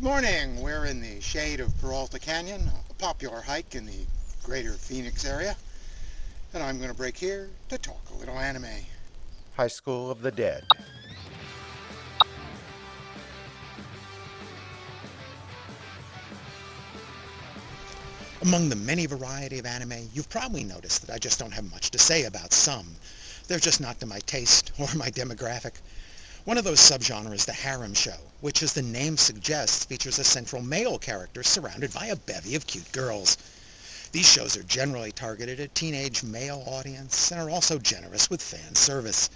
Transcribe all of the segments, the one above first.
Morning. We're in the shade of Peralta Canyon, a popular hike in the greater Phoenix area, and I'm going to break here to talk a little anime. High School of the Dead. Among the many variety of anime, you've probably noticed that I just don't have much to say about some. They're just not to my taste or my demographic. One of those subgenres is the harem show, which, as the name suggests, features a central male character surrounded by a bevy of cute girls. These shows are generally targeted at teenage male audience and are also generous with fan service.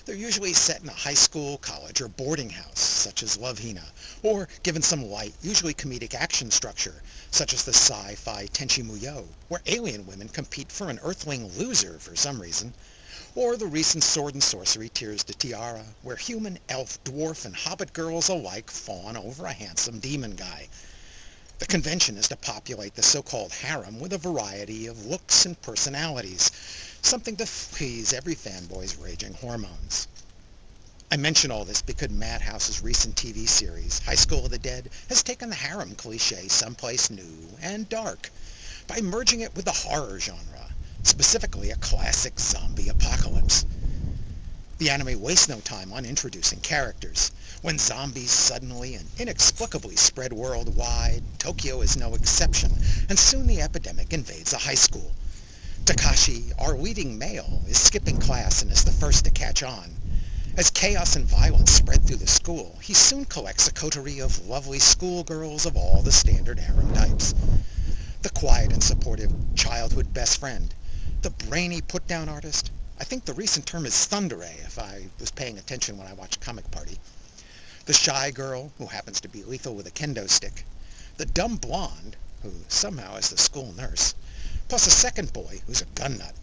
They're usually set in a high school, college, or boarding house, such as Love Hina, or given some light, usually comedic action structure, such as the sci-fi Tenchi Muyo, where alien women compete for an earthling loser for some reason, or the recent sword and sorcery Tears de Tiara, where human, elf, dwarf, and hobbit girls alike fawn over a handsome demon guy. The convention is to populate the so-called harem with a variety of looks and personalities, something to please every fanboy's raging hormones. I mention all this because Madhouse's recent TV series, High School of the Dead, has taken the harem cliche someplace new and dark by merging it with the horror genre, specifically a classic zombie apocalypse. The anime wastes no time on introducing characters. When zombies suddenly and inexplicably spread worldwide, Tokyo is no exception, and soon the epidemic invades a high school. Takashi, our leading male, is skipping class and is the first to catch on. As chaos and violence spread through the school, he soon collects a coterie of lovely schoolgirls of all the standard harem types. The quiet and supportive childhood best friend, the brainy put-down artist. I think the recent term is tsundere, if I was paying attention when I watched Comic Party. The shy girl, who happens to be lethal with a kendo stick. The dumb blonde, who somehow is the school nurse. Plus a second boy, who's a gun nut.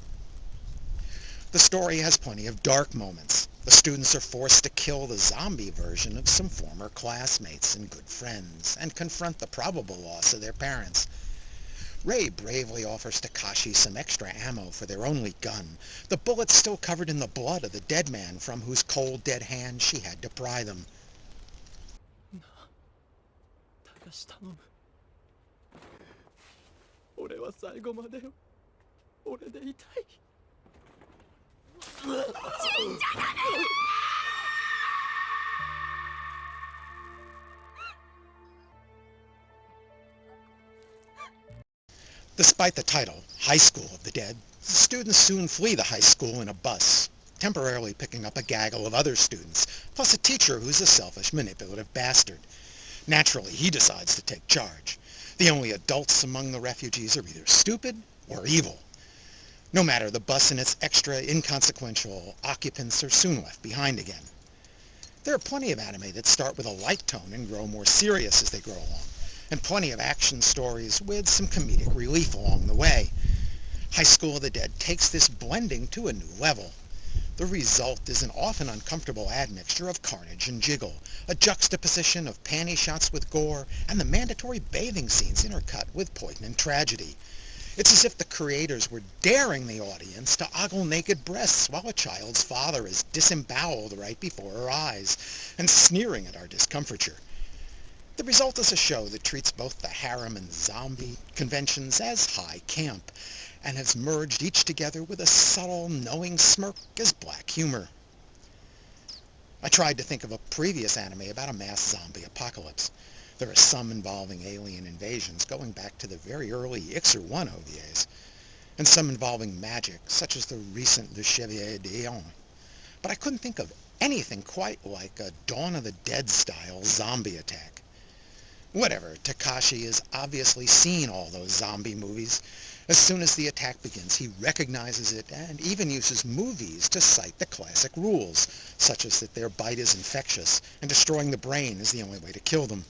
The story has plenty of dark moments. The students are forced to kill the zombie version of some former classmates and good friends, and confront the probable loss of their parents. Ray bravely offers Takashi some extra ammo for their only gun, the bullets still covered in the blood of the dead man from whose cold, dead hand she had to pry them. Despite the title, High School of the Dead, the students soon flee the high school in a bus, temporarily picking up a gaggle of other students, plus a teacher who's a selfish, manipulative bastard. Naturally, he decides to take charge. The only adults among the refugees are either stupid or evil. No matter, the bus and its extra inconsequential occupants are soon left behind again. There are plenty of anime that start with a light tone and grow more serious as they grow along, and plenty of action stories with some comedic relief along the way. High School of the Dead takes this blending to a new level. The result is an often uncomfortable admixture of carnage and jiggle, a juxtaposition of panty shots with gore, and the mandatory bathing scenes intercut with poignant tragedy. It's as if the creators were daring the audience to ogle naked breasts while a child's father is disemboweled right before her eyes, and sneering at our discomfiture. The result is a show that treats both the harem and zombie conventions as high camp, and has merged each together with a subtle, knowing smirk as black humor. I tried to think of a previous anime about a mass zombie apocalypse. There are some involving alien invasions going back to the very early Ixer 1 OVAs, and some involving magic, such as the recent Le Chevalier d'Eon. But I couldn't think of anything quite like a Dawn of the Dead style zombie attack. Whatever, Takashi has obviously seen all those zombie movies. As soon as the attack begins, he recognizes it and even uses movies to cite the classic rules, such as that their bite is infectious and destroying the brain is the only way to kill them.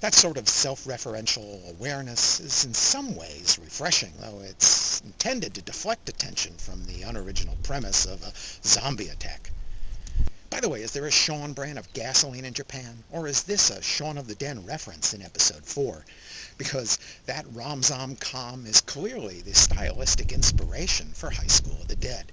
That sort of self-referential awareness is in some ways refreshing, though it's intended to deflect attention from the unoriginal premise of a zombie attack. By the way, is there a Sean brand of gasoline in Japan? Or is this a Shaun of the Dead reference in episode 4? Because that rom-com is clearly the stylistic inspiration for High School of the Dead.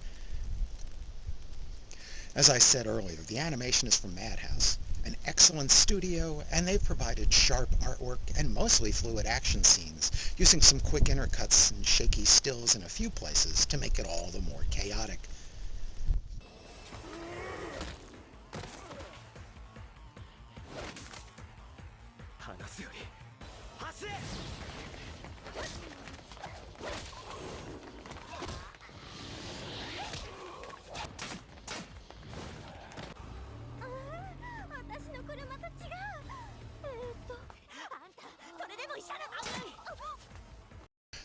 As I said earlier, the animation is from Madhouse, an excellent studio, and they've provided sharp artwork and mostly fluid action scenes, using some quick intercuts and shaky stills in a few places to make it all the more chaotic.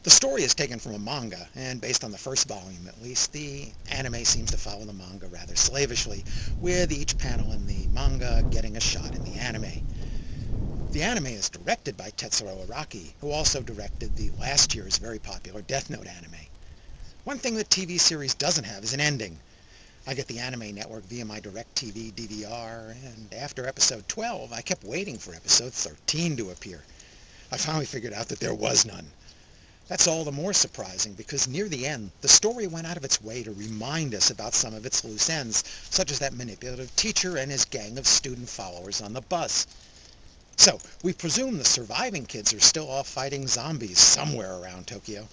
The story is taken from a manga, and based on the first volume at least, the anime seems to follow the manga rather slavishly, with each panel in the manga getting a shot in the anime. The anime is directed by Tetsuro Araki, who also directed the last year's very popular Death Note anime. One thing the TV series doesn't have is an ending. I get the Anime Network via my DirecTV DVR, and after episode 12, I kept waiting for episode 13 to appear. I finally figured out that there was none. That's all the more surprising because near the end, the story went out of its way to remind us about some of its loose ends, such as that manipulative teacher and his gang of student followers on the bus. So, we presume the surviving kids are still off fighting zombies somewhere around Tokyo.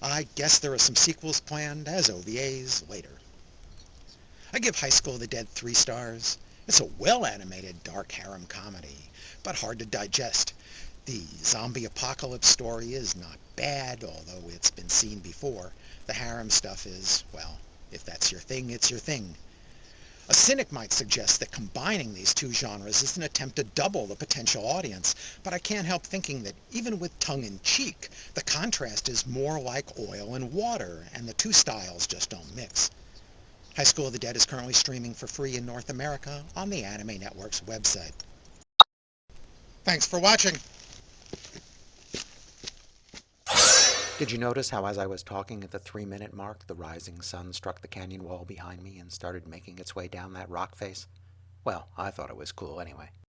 I guess there are some sequels planned as OVAs later. I give High School of the Dead 3 stars. It's a well-animated dark harem comedy, but hard to digest. The zombie apocalypse story is not bad, although it's been seen before. The harem stuff is, well, if that's your thing, it's your thing. A cynic might suggest that combining these two genres is an attempt to double the potential audience, but I can't help thinking that even with tongue-in-cheek, the contrast is more like oil and water, and the two styles just don't mix. High School of the Dead is currently streaming for free in North America on the Anime Network's website. Thanks for watching! Did you notice how as I was talking at the 3-minute mark, the rising sun struck the canyon wall behind me and started making its way down that rock face? Well, I thought it was cool anyway.